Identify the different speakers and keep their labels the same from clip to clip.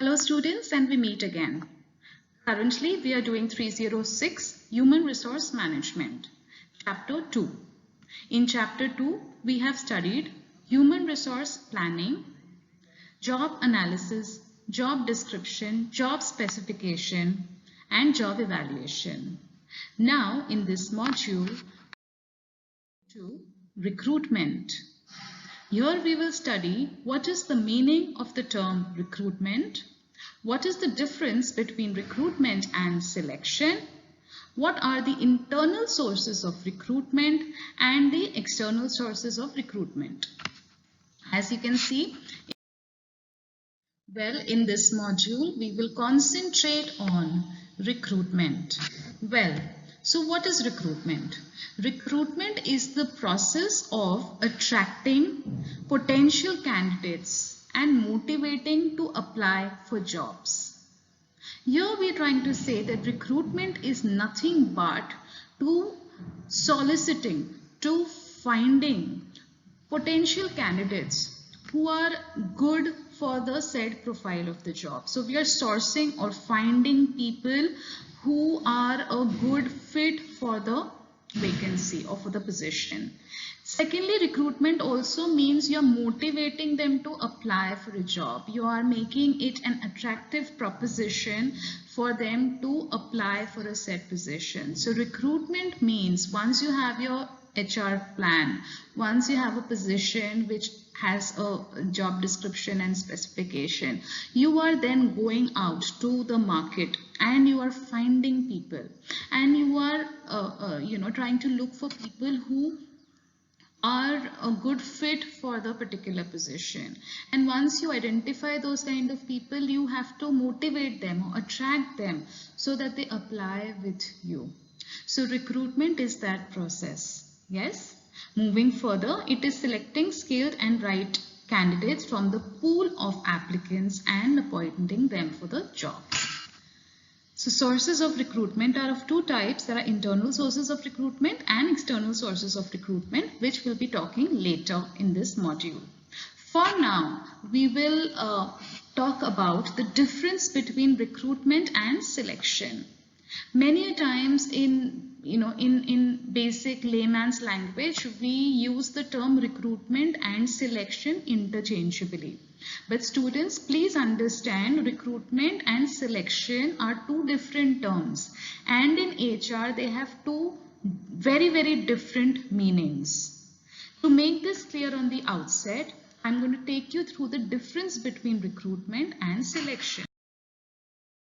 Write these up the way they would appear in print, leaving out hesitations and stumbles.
Speaker 1: Hello students, and we meet again. Currently we are doing 306 Human Resource Management, Chapter 2. In Chapter 2 we have studied Human Resource Planning, Job Analysis, Job Description, Job Specification and Job Evaluation. Now in this module, Recruitment. Here we will study what is the meaning of the term recruitment, what is the difference between recruitment and selection, what are the internal sources of recruitment and the external sources of recruitment. As you can see, in this module we will concentrate on recruitment. So what is recruitment? Recruitment is the process of attracting potential candidates and motivating to apply for jobs. Here we are trying to say that recruitment is nothing but to soliciting, to finding potential candidates who are good for the said profile of the job. So we are sourcing or finding people who are a good fit for the vacancy or for the position. Secondly, recruitment also means you're motivating them to apply for a job. You are making it an attractive proposition for them to apply for a set position. So recruitment means once you have your HR plan, once you have a position which has a job description and specification, you are then going out to the market and you are finding people and you are trying to look for people who are a good fit for the particular position. And once you identify those kind of people, you have to motivate them or attract them so that they apply with you. So recruitment is that process. Yes. Moving further, it is selecting skilled and right candidates from the pool of applicants and appointing them for the job. So sources of recruitment are of two types. There are internal sources of recruitment and external sources of recruitment, which we'll be talking later in this module. For now, we will talk about the difference between recruitment and selection. Many times in basic layman's language, we use the term recruitment and selection interchangeably. But students, please understand, recruitment and selection are two different terms, and in HR they have two very different meanings. To make this clear on the outset, I'm going to take you through the difference between recruitment and selection.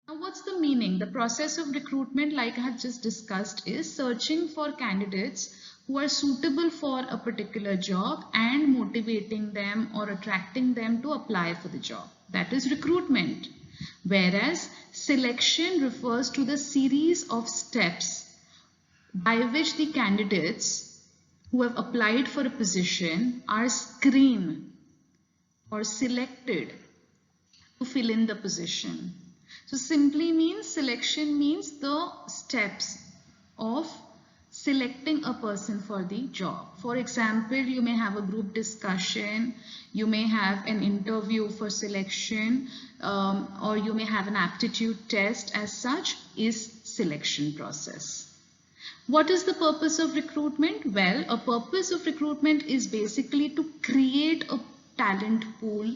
Speaker 1: Now, what's the meaning? The process of recruitment, like I have just discussed, is searching for candidates who are suitable for a particular job and motivating them or attracting them to apply for the job. That is recruitment. Whereas selection refers to the series of steps by which the candidates who have applied for a position are screened or selected to fill in the position. So simply means selection means the steps of selecting a person for the job. For example, you may have a group discussion, you may have an interview for selection, or you may have an aptitude test. As such is selection process. What is the purpose of recruitment? Well, a purpose of recruitment is basically to create a talent pool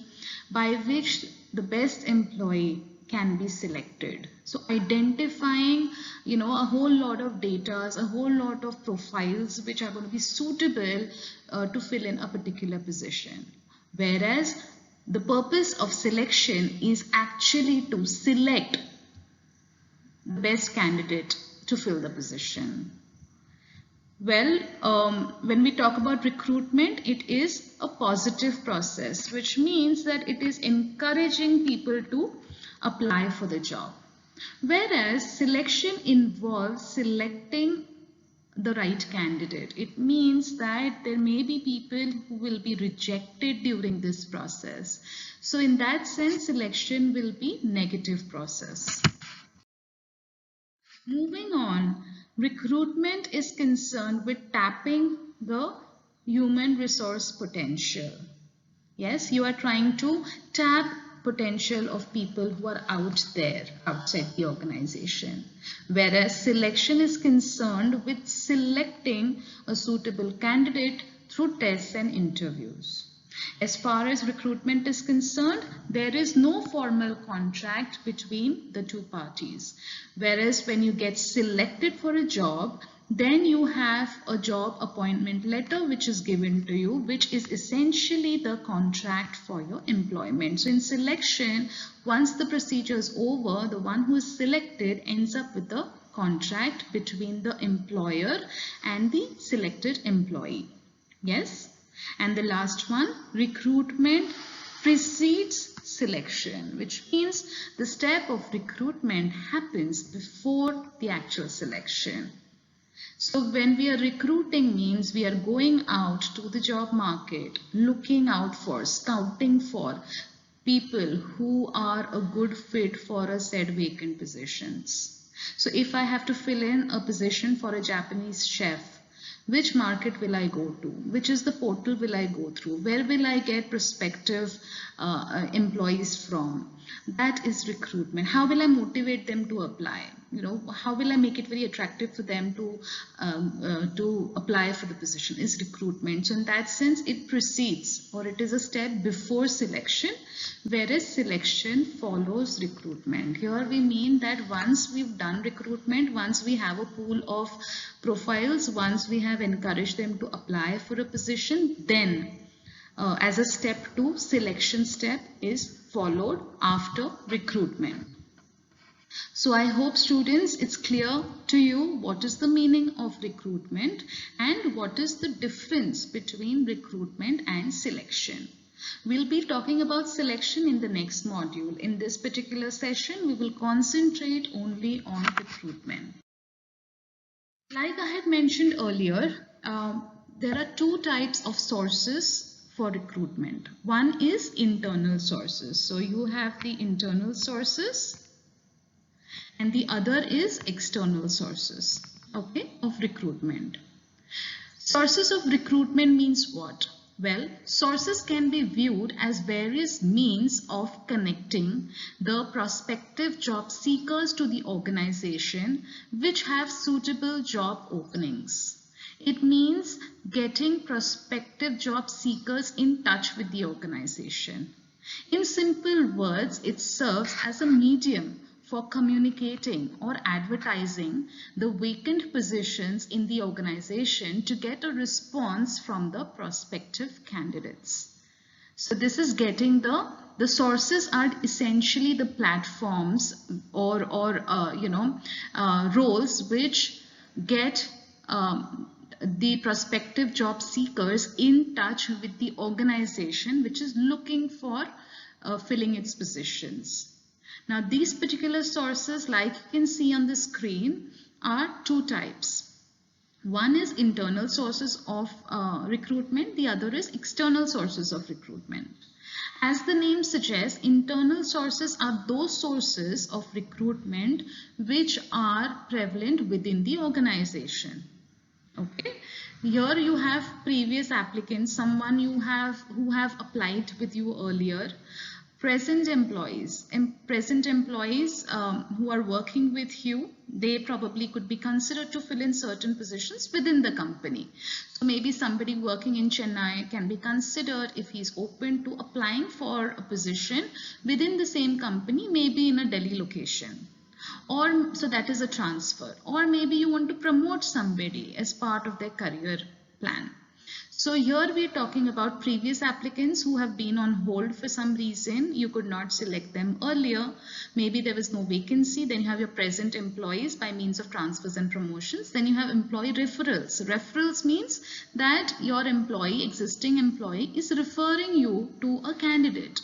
Speaker 1: by which the best employee can be selected. So identifying, a whole lot of data, a whole lot of profiles which are going to be suitable to fill in a particular position. Whereas the purpose of selection is actually to select the best candidate to fill the position. Well, when we talk about recruitment, it is a positive process, which means that it is encouraging people to apply for the job. Whereas selection involves selecting the right candidate. It means that there may be people who will be rejected during this process. So in that sense, selection will be negative process. Moving on, recruitment is concerned with tapping the human resource potential. Yes, you are trying to tap potential of people who are out there outside the organization, whereas selection is concerned with selecting a suitable candidate through tests and interviews. As far as recruitment is concerned, there is no formal contract between the two parties. Whereas when you get selected for a job, then you have a job appointment letter which is given to you, which is essentially the contract for your employment. So in selection, once the procedure is over, the one who is selected ends up with a contract between the employer and the selected employee. Yes? And the last one, recruitment precedes selection, which means the step of recruitment happens before the actual selection. So when we are recruiting means we are going out to the job market, looking out for, scouting for people who are a good fit for a said vacant positions. So if I have to fill in a position for a Japanese chef, which market will I go to? Which is the portal will I go through? Where will I get prospective employees from? That is recruitment. How will I motivate them to apply? You know, how will I make it very attractive for them to apply for the position? Is recruitment. So in that sense, it precedes, or it is a step before selection, whereas selection follows recruitment. Here we mean that once we've done recruitment, once we have a pool of profiles, once we have encouraged them to apply for a position, then as a step 2, selection step is followed after recruitment. So I hope students it's clear to you what is the meaning of recruitment and what is the difference between recruitment and selection. We'll be talking about selection in the next module. In this particular session, we will concentrate only on recruitment. Like I had mentioned earlier, there are two types of sources for recruitment. One is internal sources. So you have the internal sources and the other is external sources, okay, of recruitment. Sources of recruitment means what? Well, sources can be viewed as various means of connecting the prospective job seekers to the organization which have suitable job openings. It means getting prospective job seekers in touch with the organization. In simple words, it serves as a medium for communicating or advertising the vacant positions in the organization to get a response from the prospective candidates. So this is getting the sources are essentially the platforms or roles which get the prospective job seekers in touch with the organization which is looking for filling its positions. Now these particular sources, like you can see on the screen, are two types. One is internal sources of recruitment, the other is external sources of recruitment. As the name suggests, internal sources are those sources of recruitment which are prevalent within the organization. Okay, here you have previous applicants, someone who have applied with you earlier. Present employees who are working with you, they probably could be considered to fill in certain positions within the company. So maybe somebody working in Chennai can be considered if he's open to applying for a position within the same company, maybe in a Delhi location. Or so that is a transfer. Or maybe you want to promote somebody as part of their career plan. So here we are talking about previous applicants who have been on hold for some reason. You could not select them earlier. Maybe there was no vacancy. Then you have your present employees by means of transfers and promotions. Then you have employee referrals. Referrals means that your existing employee is referring you to a candidate.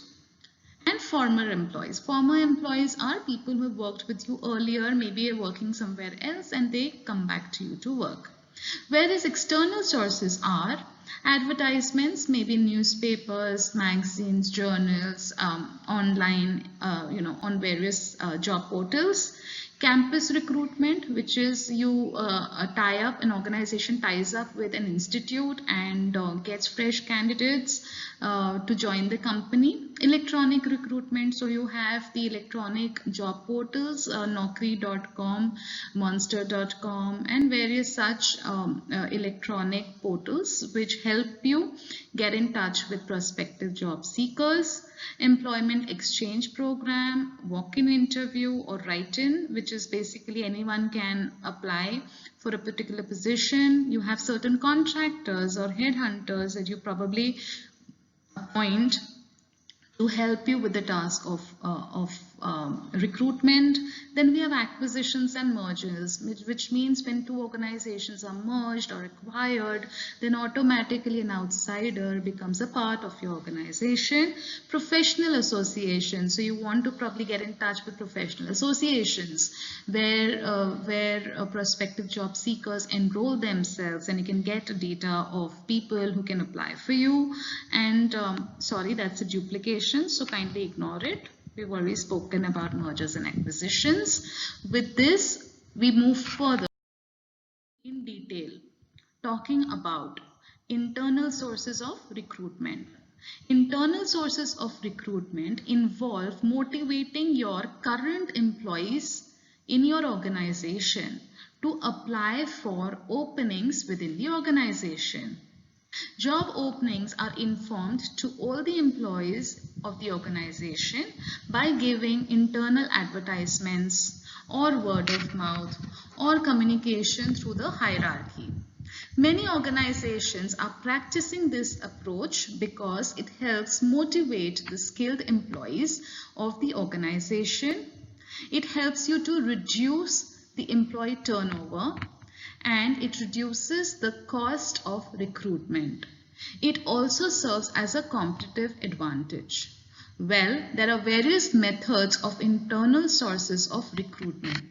Speaker 1: And former employees. Former employees are people who have worked with you earlier, maybe are working somewhere else and they come back to you to work. Whereas external sources are advertisements, maybe newspapers, magazines, journals, online, on various job portals. Campus recruitment, which is you tie up, an organization ties up with an institute and gets fresh candidates to join the company. Electronic recruitment, so you have the electronic job portals, Naukri.com, Monster.com, and various such electronic portals which help you get in touch with prospective job seekers. Employment exchange program, walk-in interview or write-in, which is basically anyone can apply for a particular position. You have certain contractors or headhunters that you probably appoint to help you with the task of recruitment. Then we have acquisitions and mergers, which means when two organizations are merged or acquired, then automatically an outsider becomes a part of your organization. Professional associations, so you want to probably get in touch with professional associations where prospective job seekers enroll themselves, and you can get data of people who can apply for you. And sorry, that's a duplication, so kindly ignore it. We've already spoken about mergers and acquisitions. With this, we move further in detail, talking about internal sources of recruitment. Internal sources of recruitment involve motivating your current employees in your organization to apply for openings within the organization. Job openings are informed to all the employees of the organization by giving internal advertisements or word of mouth or communication through the hierarchy. Many organizations are practicing this approach because it helps motivate the skilled employees of the organization. It helps you to reduce the employee turnover, and it reduces the cost of recruitment. It also serves as a competitive advantage. Well, there are various methods of internal sources of recruitment,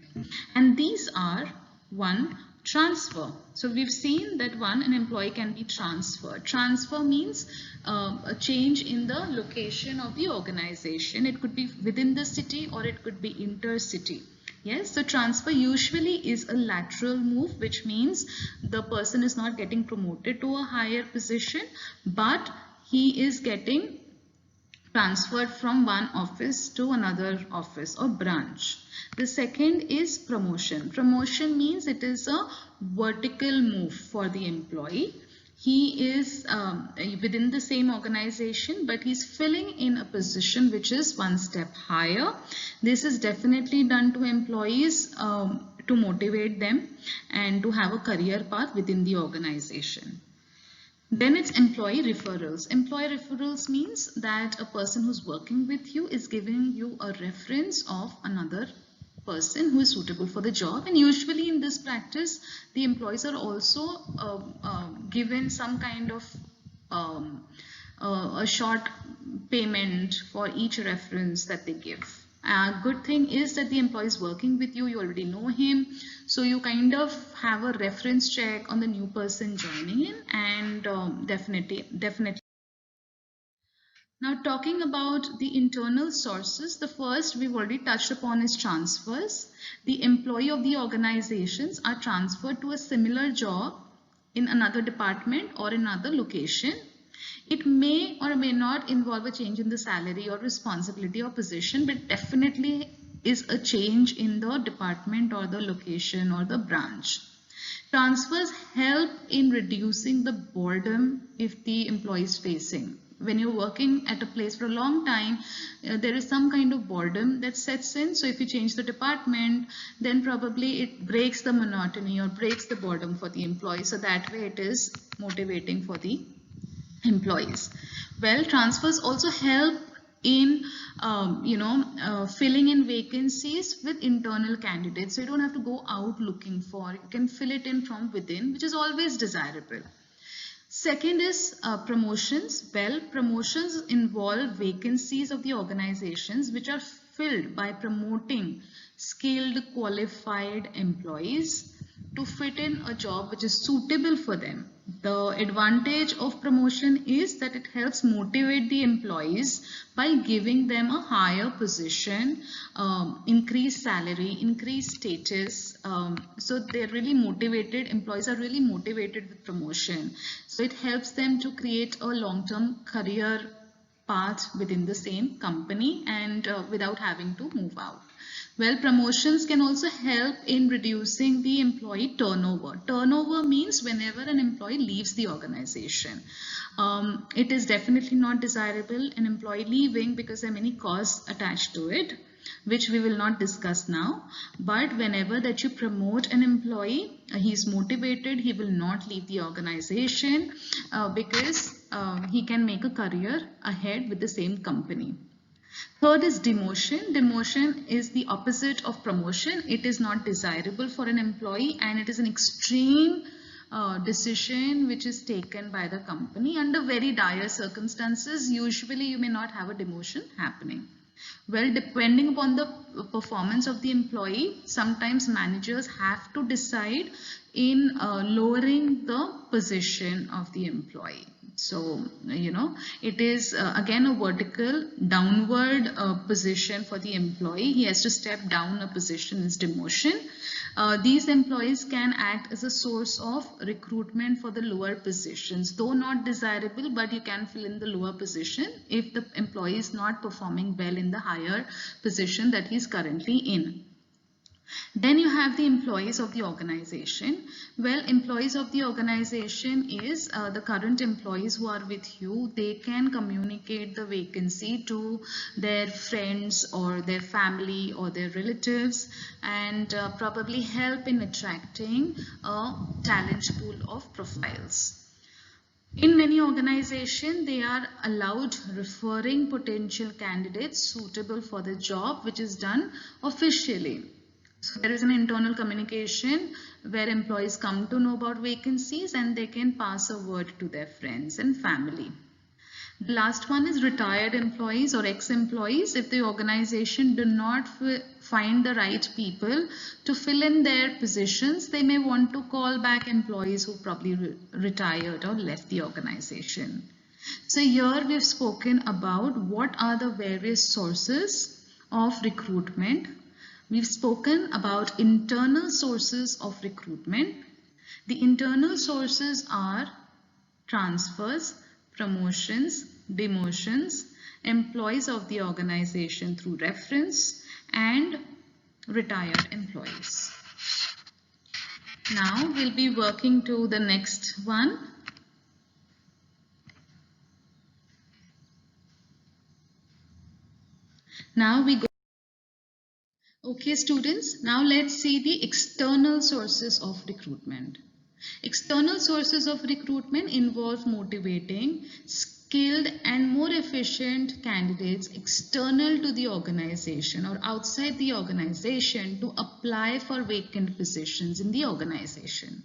Speaker 1: and these are: 1. Transfer. So we've seen that an employee can be transferred. Transfer means a change in the location of the organization. It could be within the city or it could be intercity. Yes, so transfer usually is a lateral move, which means the person is not getting promoted to a higher position, but he is getting transferred from one office to another office or branch. The second is promotion. Promotion means it is a vertical move for the employee. He is within the same organization, but he's filling in a position which is one step higher. This is definitely done to employees to motivate them and to have a career path within the organization. Then it's employee referrals. Employee referrals means that a person who's working with you is giving you a reference of another person who is suitable for the job, and usually in this practice the employees are also given some kind of a short payment for each reference that they give. Good thing is that the employee is working with you, you already know him, so you kind of have a reference check on the new person joining in, and definitely. Now, talking about the internal sources, the first we've already touched upon is transfers. The employee of the organizations are transferred to a similar job in another department or another location. It may or may not involve a change in the salary or responsibility or position, but definitely is a change in the department or the location or the branch. Transfers help in reducing the boredom if the employee is facing. When you're working at a place for a long time, there is some kind of boredom that sets in. So if you change the department, then probably it breaks the monotony or breaks the boredom for the employee. So that way it is motivating for the employees. Well, transfers also help in filling in vacancies with internal candidates. So you don't have to go out looking for, you can fill it in from within, which is always desirable. Second is promotions. Well, promotions involve vacancies of the organizations which are filled by promoting skilled, qualified employees. to fit in a job which is suitable for them. The advantage of promotion is that it helps motivate the employees by giving them a higher position, increased salary, increased status. So they're really motivated, employees are really motivated with promotion. So it helps them to create a long-term career path within the same company and without having to move out. Well, promotions can also help in reducing the employee turnover. Turnover means whenever an employee leaves the organization. It is definitely not desirable an employee leaving because there are many costs attached to it, which we will not discuss now. But whenever that you promote an employee, he is motivated, he will not leave the organization because he can make a career ahead with the same company. Third is demotion. Demotion is the opposite of promotion. It is not desirable for an employee and it is an extreme decision which is taken by the company under very dire circumstances. Usually you may not have a demotion happening. Well, depending upon the performance of the employee, sometimes managers have to decide in lowering the position of the employee. So, it is again a vertical downward position for the employee. He has to step down a position is demotion. These employees can act as a source of recruitment for the lower positions, though not desirable, but you can fill in the lower position if the employee is not performing well in the higher position that he is currently in. Then you have the employees of the organization. Well, employees of the organization is the current employees who are with you. They can communicate the vacancy to their friends or their family or their relatives and probably help in attracting a talent pool of profiles. In many organizations, they are allowed referring potential candidates suitable for the job, which is done officially. So there is an internal communication where employees come to know about vacancies and they can pass a word to their friends and family. The last one is retired employees or ex-employees. If the organization do not find the right people to fill in their positions, they may want to call back employees who probably retired or left the organization. So here we've spoken about what are the various sources of recruitment. We've spoken about internal sources of recruitment. The internal sources are transfers, promotions, demotions, employees of the organization through reference, and retired employees. Now we'll be working to the next one. Now we go. Okay, students, now let's see the external sources of recruitment. External sources of recruitment involve motivating skilled and more efficient candidates external to the organization or outside the organization to apply for vacant positions in the organization.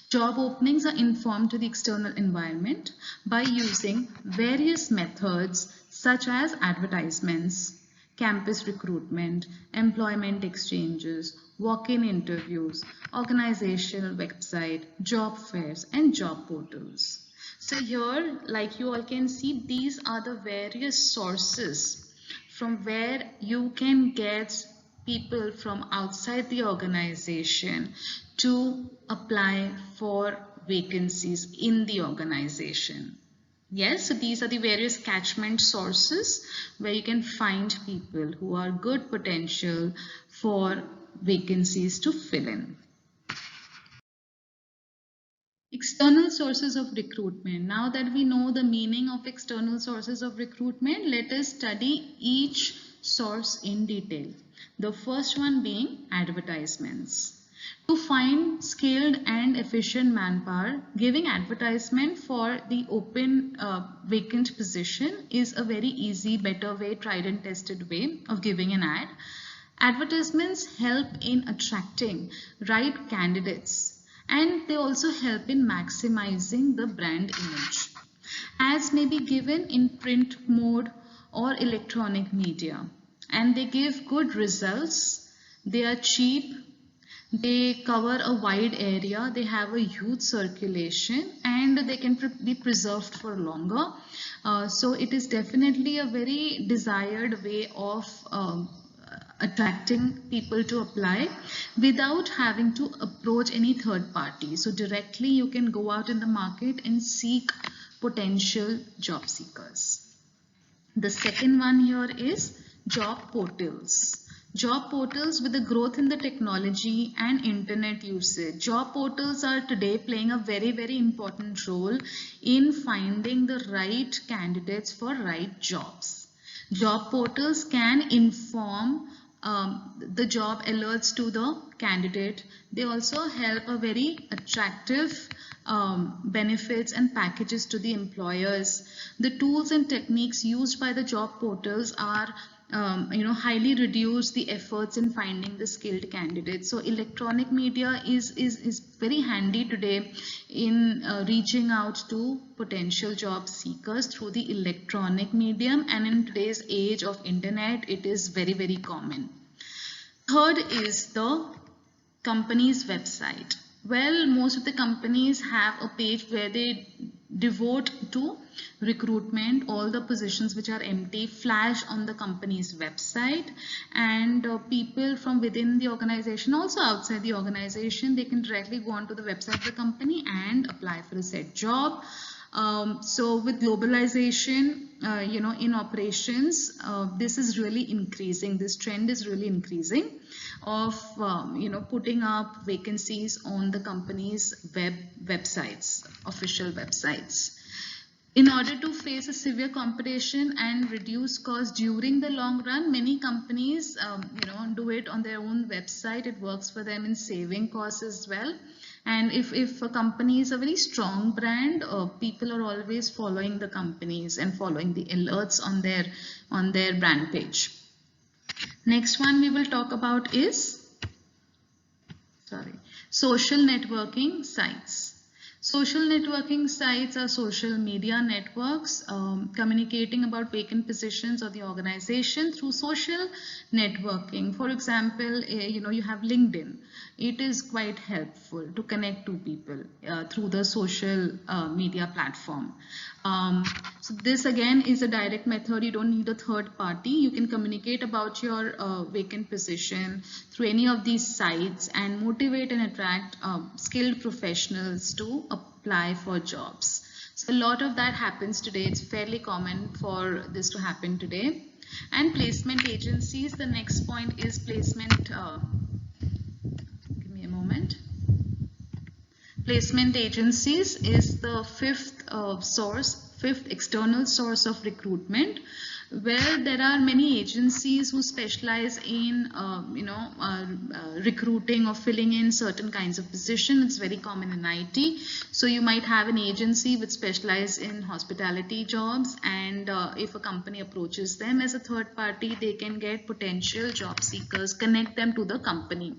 Speaker 1: Job openings are informed to the external environment by using various methods such as advertisements, campus recruitment, employment exchanges, walk-in interviews, organizational website, job fairs, and job portals. So here, like you all can see, these are the various sources from where you can get people from outside the organization to apply for vacancies in the organization. Yes, so these are the various catchment sources where you can find people who are good potential for vacancies to fill in. External sources of recruitment. Now that we know the meaning of external sources of recruitment, let us study each source in detail. The first one being advertisements. To find skilled and efficient manpower, giving advertisement for the open vacant position is a very easy, better way, tried and tested way of giving an ad. Advertisements help in attracting right candidates and they also help in maximizing the brand image. Ads may be given in print mode or electronic media and they give good results. They are cheap. They cover a wide area, they have a huge circulation, and they can be preserved for longer. So it is definitely a very desired way of attracting people to apply without having to approach any third party. So directly you can go out in the market and seek potential job seekers. The second one here is job portals. Job portals, with the growth in the technology and internet usage, job portals are today playing a very important role in finding the right candidates for right jobs. Job portals can inform the job alerts to the candidate. They also help a very attractive benefits and packages to the employers. The tools and techniques used by the job portals are highly reduce the efforts in finding the skilled candidates. So electronic media is very handy today in reaching out to potential job seekers through the electronic medium, and in today's age of internet it is very common. Third is the company's website. Well, most of the companies have a page where they devote to recruitment. All the positions which are empty flash on the company's website, and people from within the organization, also outside the organization, they can directly go onto the website of the company and apply for a said job. So with globalization, in operations, this is really increasing. This trend is really increasing of, putting up vacancies on the company's websites, official websites. In order to face a severe competition and reduce costs during the long run, many companies, do it on their own website. It works for them in saving costs as well. And if a company is a very strong brand, people are always following the companies and following the alerts on their brand page. Next one we will talk about is social networking sites. Social networking sites are social media networks communicating about vacant positions of the organization through social networking. For example, you have LinkedIn. It is quite helpful to connect to people through the social media platform. So this again is a direct method. You don't need a third party. You can communicate about your vacant position through any of these sites and motivate and attract skilled professionals to apply for jobs. So a lot of that happens today. It's fairly common for this to happen today. And placement agencies, the next point is placement. Give me a moment. Placement agencies is the fifth external source of recruitment, where there are many agencies who specialize in recruiting or filling in certain kinds of positions. It's very common in IT. So you might have an agency which specializes in hospitality jobs, and if a company approaches them as a third party, they can get potential job seekers, connect them to the company.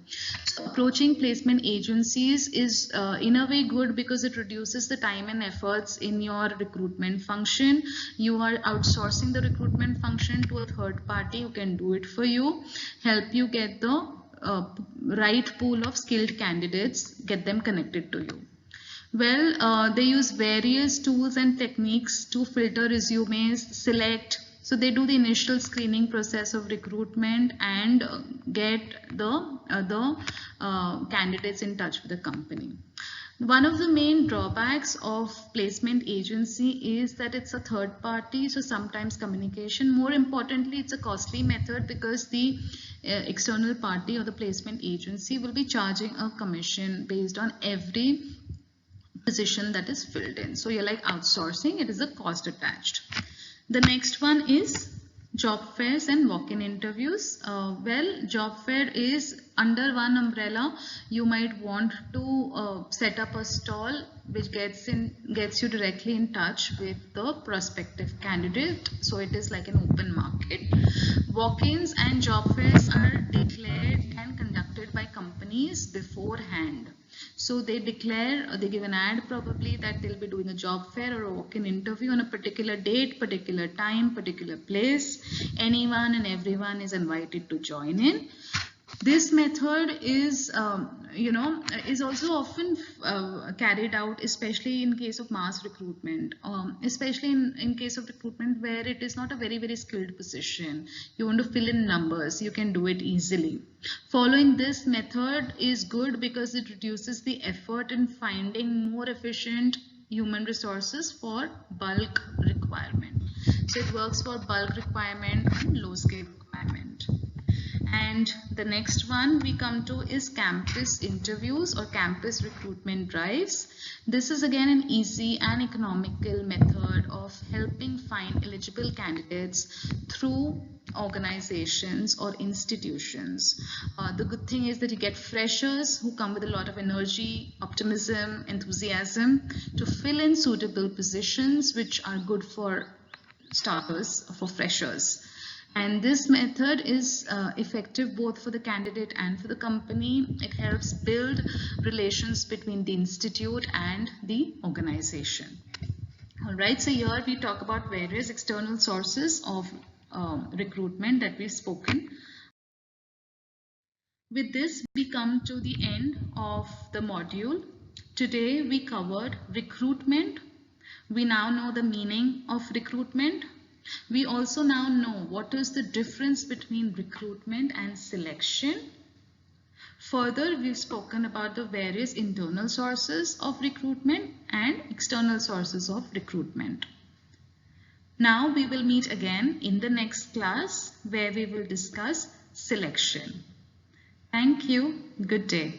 Speaker 1: So approaching placement agencies is in a way good because it reduces the time and efforts in your recruitment function. You are outsourcing the recruitment function to a third party who can do it for you, help you get the right pool of skilled candidates, get them connected to you. Well, they use various tools and techniques to filter resumes, select. So they do the initial screening process of recruitment and get the candidates in touch with the company. One of the main drawbacks of placement agency is that it's a third party, so sometimes communication. More importantly, it's a costly method because the external party or the placement agency will be charging a commission based on every position that is filled in. So you're like outsourcing, it is a cost attached. The next one is job fairs and walk-in interviews. Well, job fair is under one umbrella. You might want to set up a stall which gets you directly in touch with the prospective candidate. So it is like an open market. Walk-ins and job fairs are declared and conducted by companies beforehand. So they declare, they give an ad probably that they'll be doing a job fair or a walk-in interview on a particular date, particular time, particular place. Anyone and everyone is invited to join in. This method is, is also often carried out, especially in case of mass recruitment, especially in case of recruitment where it is not a very, very skilled position. You want to fill in numbers, you can do it easily. Following this method is good because it reduces the effort in finding more efficient human resources for bulk requirement. So it works for bulk requirement and low scale requirement. And the next one we come to is campus interviews or campus recruitment drives. This is again an easy and economical method of helping find eligible candidates through organizations or institutions. The good thing is that you get freshers who come with a lot of energy, optimism, enthusiasm to fill in suitable positions which are good for starters, for freshers. And this method is effective both for the candidate and for the company. It helps build relations between the institute and the organization. All right, so here we talk about various external sources of recruitment that we've spoken. With this, we come to the end of the module. Today, we covered recruitment. We now know the meaning of recruitment. We also now know what is the difference between recruitment and selection. Further, we've spoken about the various internal sources of recruitment and external sources of recruitment. Now we will meet again in the next class where we will discuss selection. Thank you. Good day.